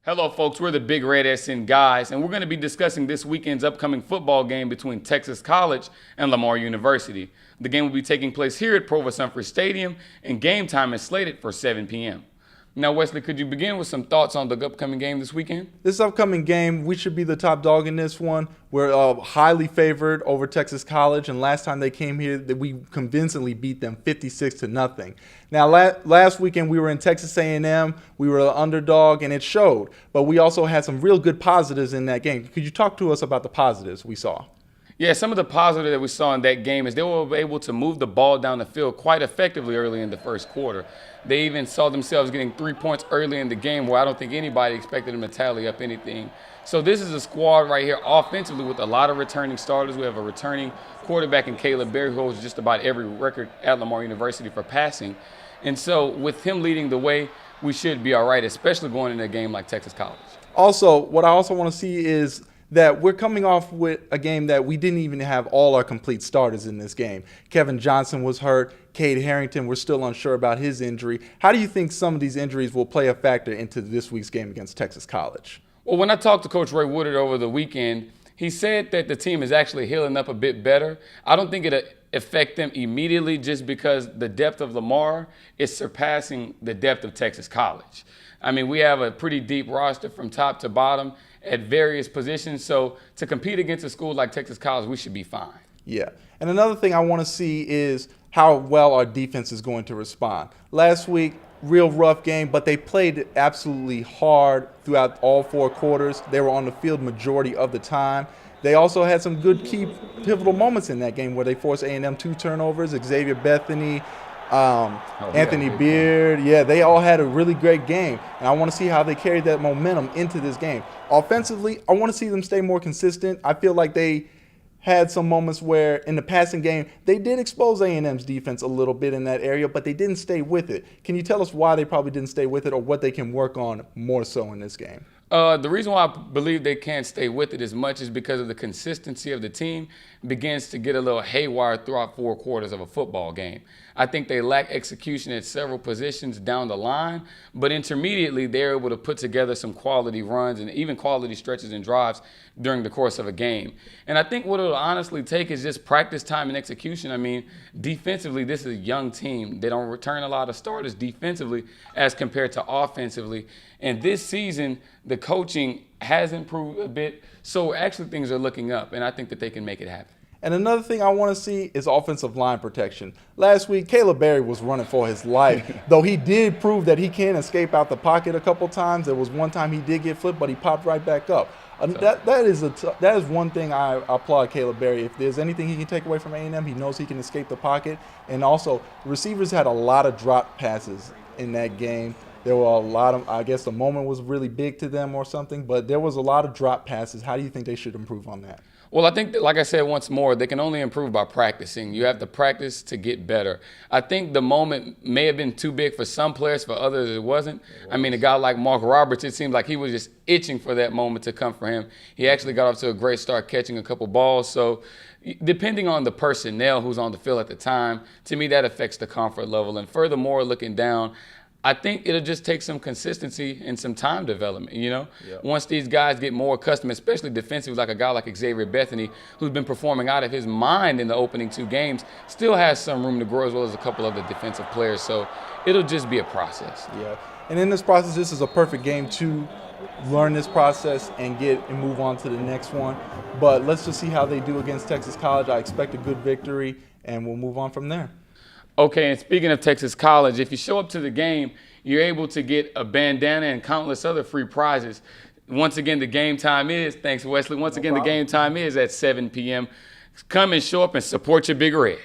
Hello, folks. We're the Big Red SN guys, and we're going to be discussing this weekend's upcoming football game between Texas College and Lamar University. The game will be taking place here at Provost Umphrey Stadium, and game time is slated for 7 p.m. Now, Wesley, could you begin with some thoughts on the upcoming game this weekend? This upcoming game, we should be the top dog in this one. We're highly favored over Texas College, and last time they came here, we convincingly beat them 56-0. Now, last weekend we were in Texas A&M. We were an underdog, and it showed. But we also had some real good positives in that game. Could you talk to us about the positives we saw? Yeah, some of the positives that we saw in that game is they were able to move the ball down the field quite effectively early in the first quarter. They even saw themselves getting 3 points early in the game where I don't think anybody expected them to tally up anything. So this is a squad right here offensively with a lot of returning starters. We have a returning quarterback in Caleb Berry who holds just about every record at Lamar University for passing. And so with him leading the way, we should be all right, especially going into a game like Texas College. Also, what I also want to see is that we're coming off with a game that we didn't even have all our complete starters in this game. Kevin Johnson was hurt. Cade Harrington, we're still unsure about his injury. How do you think some of these injuries will play a factor into this week's game against Texas College? Well, when I talked to Coach Ray Woodard over the weekend, he said that the team is actually healing up a bit better. I don't think it'll affect them immediately just because the depth of Lamar is surpassing the depth of Texas College. I mean, we have a pretty deep roster from top to bottom at various positions. So to compete against a school like Texas College, we should be fine. Yeah. And another thing I want to see is how well our defense is going to respond. Last week, real rough game, but they played absolutely hard throughout all 4 quarters. They were on the field majority of the time. They also had some good key pivotal moments in that game where they forced A&M 2 turnovers. Xavier Bethany, Anthony Beard, they all had a really great game, and I want to see how they carry that momentum into this game. Offensively, I want to see them stay more consistent. I feel like they had some moments where in the passing game, they did expose A&M's defense a little bit in that area, but they didn't stay with it. Can you tell us why they probably didn't stay with it or what they can work on more so in this game? The reason why I believe they can't stay with it as much is because of the consistency of the team begins to get a little haywire throughout 4 quarters of a football game. I think they lack execution at several positions down the line, but intermediately they're able to put together some quality runs and even quality stretches and drives during the course of a game. And I think what it'll honestly take is just practice time and execution. I mean, defensively, this is a young team. They don't return a lot of starters defensively as compared to offensively. And this season, the coaching has improved a bit, so actually things are looking up, and I think that they can make it happen. And another thing I want to see is offensive line protection. Last week, Caleb Berry was running for his life, though he did prove that he can escape out the pocket a couple times. There was one time he did get flipped, but he popped right back up. That is one thing I applaud Caleb Berry. If there's anything he can take away from A&M, he knows he can escape the pocket. And also, receivers had a lot of drop passes in that game. There were a lot of, I guess the moment was really big to them or something, but there was a lot of drop passes. How do you think they should improve on that? Well, I think that, like I said once more, they can only improve by practicing. You have to practice to get better. I think the moment may have been too big for some players, for others it wasn't. I mean, a guy like Mark Roberts, it seemed like he was just itching for that moment to come for him. He actually got off to a great start catching a couple balls. So depending on the personnel who's on the field at the time, to me that affects the comfort level. And furthermore, looking down, I think it'll just take some consistency and some time development, you know? Yep. Once these guys get more accustomed, especially defensively, like a guy like Xavier Bethany, who's been performing out of his mind in the opening 2 games, still has some room to grow as well as a couple of the defensive players. So it'll just be a process. Yeah, and in this process, this is a perfect game to learn this process and move on to the next one. But let's just see how they do against Texas College. I expect a good victory, and we'll move on from there. Okay, and speaking of Texas College, if you show up to the game, you're able to get a bandana and countless other free prizes. Once again, the game time is, thanks Wesley, the game time is at 7 p.m. Come and show up and support your Big Red.